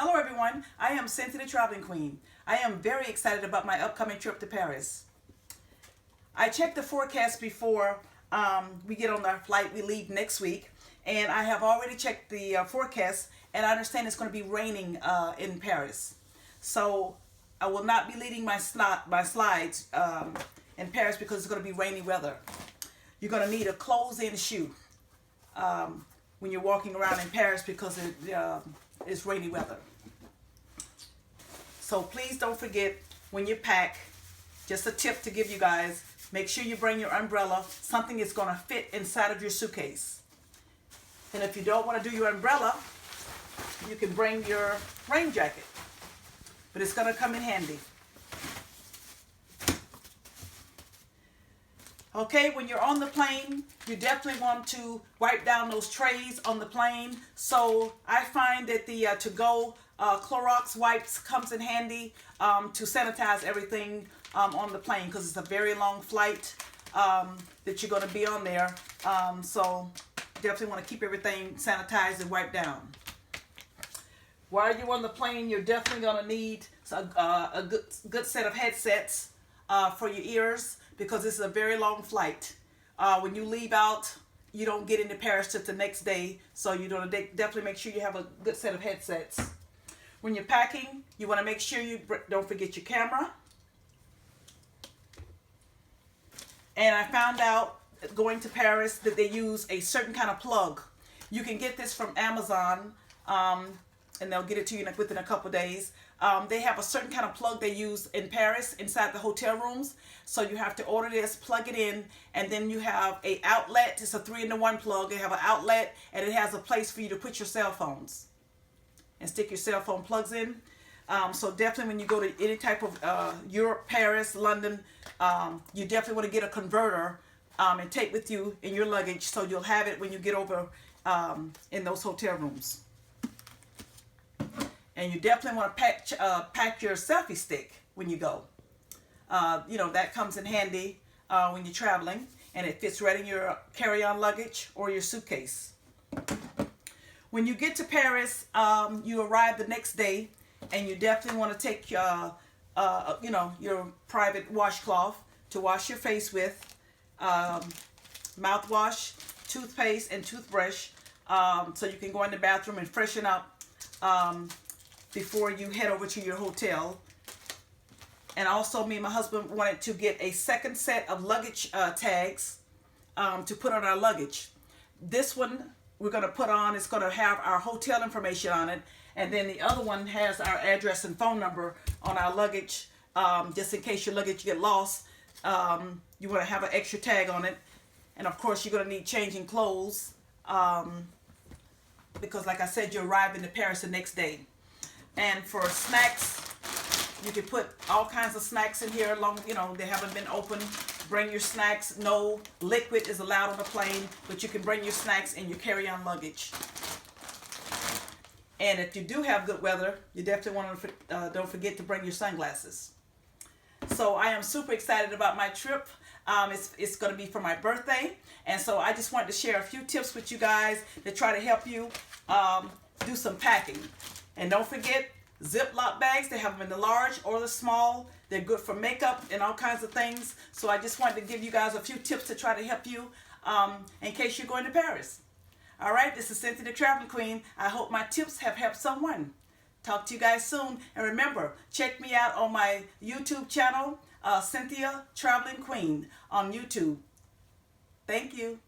Hello everyone, I am Cynthia the Traveling Queen. I am very excited about my upcoming trip to Paris. I checked the forecast before we get on our flight. We leave next week, and I have already checked the forecast, and I understand it's going to be raining in Paris. So I will not be leading my slides in Paris because it's going to be rainy weather. You're going to need a closed-in shoe when you're walking around in Paris because it's rainy weather. So please don't forget when you pack, just a tip to give you guys, make sure you bring your umbrella, something that's going to fit inside of your suitcase. And if you don't want to do your umbrella, you can bring your rain jacket, but it's going to come in handy. Okay, when you're on the plane, you definitely want to wipe down those trays on the plane. So I find that the to-go Clorox wipes comes in handy to sanitize everything on the plane because it's a very long flight that you're going to be on there. So definitely want to keep everything sanitized and wiped down. While you're on the plane, you're definitely going to need a good set of headsets for your ears, because this is a very long flight. When you leave out, you don't get into Paris till the next day, so you're going to definitely make sure you have a good set of headsets. When you're packing, you want to make sure you don't forget your camera. And I found out going to Paris that they use a certain kind of plug. You can get this from Amazon, and they'll get it to you within a couple days. They have a certain kind of plug they use in Paris inside the hotel rooms. So you have to order this, plug it in, and then you have a outlet. It's a 3-in-1 plug. They have an outlet, and it has a place for you to put your cell phones and stick your cell phone plugs in. So definitely when you go to any type of Europe, Paris, London, you definitely want to get a converter and take with you in your luggage, so you'll have it when you get over in those hotel rooms. And you definitely want to pack your selfie stick when you go. That comes in handy when you're traveling, and it fits right in your carry-on luggage or your suitcase. When you get to Paris, you arrive the next day, and you definitely want to take your private washcloth to wash your face with, mouthwash, toothpaste, and toothbrush, so you can go in the bathroom and freshen up before you head over to your hotel. And also, me and my husband wanted to get a second set of luggage tags to put on our luggage. This one we're going to put on, it's going to have our hotel information on it, and then the other one has our address and phone number on our luggage, just in case your luggage get lost. You want to have an extra tag on it. And of course, you're going to need changing clothes because, like I said, you arrive in Paris the next day. And for snacks, you can put all kinds of snacks in here. They haven't been opened. Bring your snacks. No liquid is allowed on the plane, but you can bring your snacks in your carry-on luggage. And if you do have good weather, you definitely want to don't forget to bring your sunglasses. So I am super excited about my trip. It's going to be for my birthday, and so I just wanted to share a few tips with you guys to try to help you do some packing. And don't forget, Ziploc bags. They have them in the large or the small. They're good for makeup and all kinds of things. So I just wanted to give you guys a few tips to try to help you in case you're going to Paris. All right, this is Cynthia the Traveling Queen. I hope my tips have helped someone. Talk to you guys soon. And remember, check me out on my YouTube channel, Cynthia Traveling Queen on YouTube. Thank you.